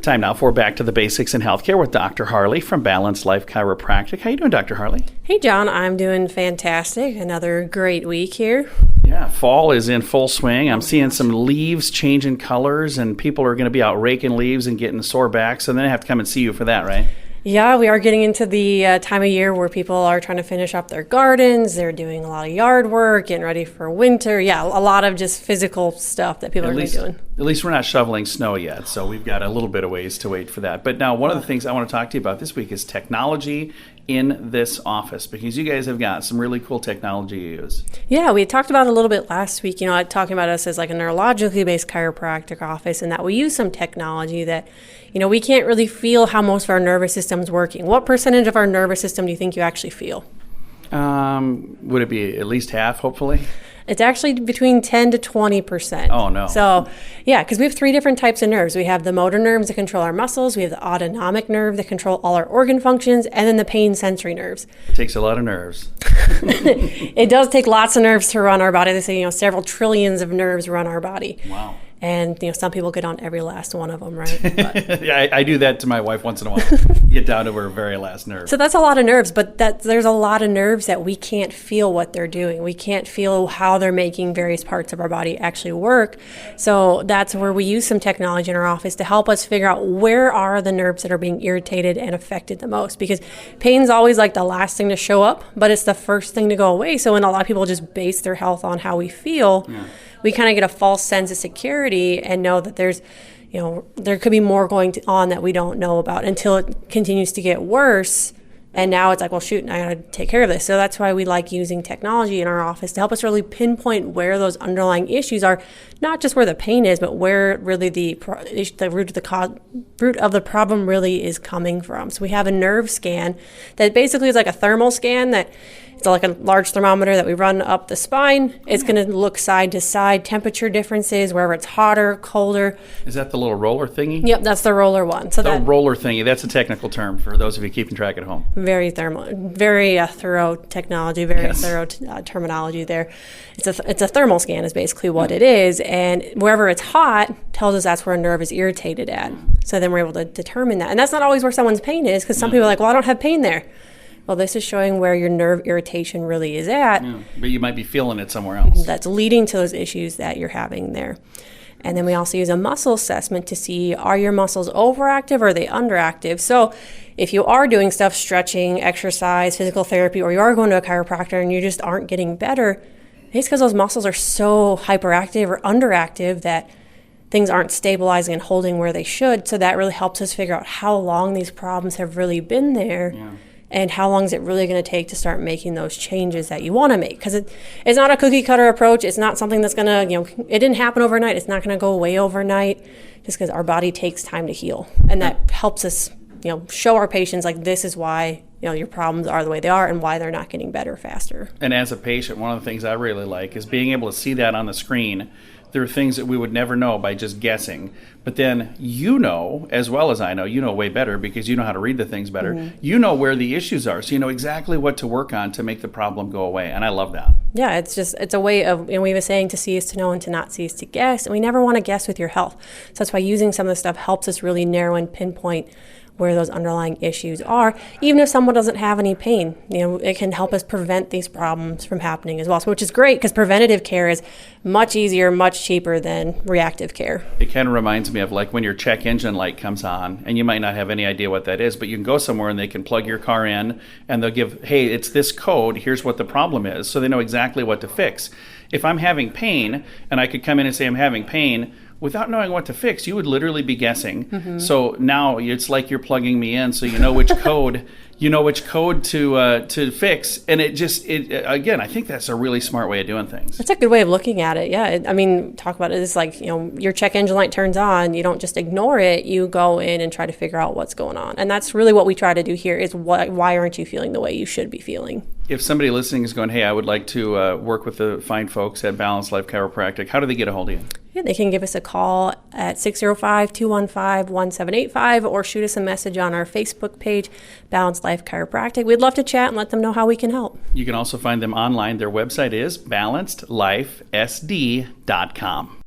Time now for Back to the Basics in Healthcare with Dr. Harley from Balanced Life Chiropractic. How you doing, Dr. Harley? Hey, John. I'm doing fantastic. Another great week here. Yeah, fall is in full swing. I'm seeing some leaves changing colors, and people are going to be out raking leaves and getting sore backs, and then I have to come and see you for that, right? Yeah, we are getting into the time of year where people are trying to finish up their gardens. They're doing a lot of yard work, getting ready for winter. Yeah, a lot of just physical stuff that people are going to be doing. At least we're not shoveling snow yet, so we've got a little bit of ways to wait for that. But now one of the things I want to talk to you about this week is technology in this office, because you guys have got some really cool technology you use. Yeah, we had talked about it a little bit last week, talking about us as like a neurologically based chiropractic office, and that we use some technology that, we can't really feel how most of our nervous system's working. What percentage of our nervous system do you think you actually feel? Would it be at least half, hopefully? It's actually between 10 to 20%. Oh, no. So, yeah, because we have three different types of nerves. We have the motor nerves that control our muscles. We have the autonomic nerve that control all our organ functions, and then the pain sensory nerves. It takes a lot of nerves. It does take lots of nerves to run our body. They say, several trillions of nerves run our body. Wow. And, some people get on every last one of them, right? But, yeah, I do that to my wife once in a while. Get down to her very last nerve. So that's a lot of nerves, but there's a lot of nerves that we can't feel what they're doing. We can't feel how they're making various parts of our body actually work. So that's where we use some technology in our office to help us figure out where are the nerves that are being irritated and affected the most. Because pain's always like the last thing to show up, but it's the first thing to go away. So when a lot of people just base their health on how we feel, we kind of get a false sense of security and know that there's, there could be more going on that we don't know about until it continues to get worse. And now it's like, well, shoot, I got to take care of this. So that's why we like using technology in our office to help us really pinpoint where those underlying issues are, not just where the pain is, but where really the root of the problem really is coming from. So we have a nerve scan that basically is like a thermal scan that it's like a large thermometer that we run up the spine. It's going to look side to side, temperature differences, wherever it's hotter, colder. Is that the little roller thingy? Yep, that's the roller one. So the roller thingy, that's a technical term for those of you keeping track at home. Very thorough technology, thorough terminology there. It's a thermal scan is basically what it is, and wherever it's hot tells us that's where a nerve is irritated at. So then we're able to determine that. And that's not always where someone's pain is, because some people are like, well, I don't have pain there. Well, this is showing where your nerve irritation really is at. Yeah, but you might be feeling it somewhere else. That's leading to those issues that you're having there. And then we also use a muscle assessment to see, are your muscles overactive or are they underactive? So if you are doing stuff, stretching, exercise, physical therapy, or you are going to a chiropractor and you just aren't getting better, it's because those muscles are so hyperactive or underactive that things aren't stabilizing and holding where they should. So that really helps us figure out how long these problems have really been there. Yeah. And how long is it really going to take to start making those changes that you want to make? Because it's not a cookie cutter approach. It's not something that's going to, it didn't happen overnight. It's not going to go away overnight, just because our body takes time to heal. And that helps us, show our patients like this is why, your problems are the way they are and why they're not getting better faster. And as a patient, one of the things I really like is being able to see that on the screen. There are things that we would never know by just guessing. But then as well as I know, way better because you know how to read the things better. Mm-hmm. You know where the issues are, so you know exactly what to work on to make the problem go away. And I love that. Yeah, it's a way of, we have a saying, to see is to know and to not see is to guess. And we never want to guess with your health. So that's why using some of this stuff helps us really narrow and pinpoint where those underlying issues are, even if someone doesn't have any pain. It can help us prevent these problems from happening as well, which is great because preventative care is much easier, much cheaper than reactive care. It kind of reminds me of like when your check engine light comes on, and you might not have any idea what that is, but you can go somewhere and they can plug your car in and they'll give, hey, it's this code, here's what the problem is, so they know exactly what to fix. If I'm having pain and I could come in and say I'm having pain, without knowing what to fix, you would literally be guessing. Mm-hmm. So now it's like you're plugging me in, so you know which code, to fix. And again, I think that's a really smart way of doing things. That's a good way of looking at it. Yeah, talk about it. It's like your check engine light turns on. You don't just ignore it. You go in and try to figure out what's going on. And that's really what we try to do here. Is why aren't you feeling the way you should be feeling? If somebody listening is going, hey, I would like to work with the fine folks at Balanced Life Chiropractic, how do they get a hold of you? Yeah, they can give us a call at 605-215-1785 or shoot us a message on our Facebook page, Balanced Life Chiropractic. We'd love to chat and let them know how we can help. You can also find them online. Their website is BalancedLifeSD.com.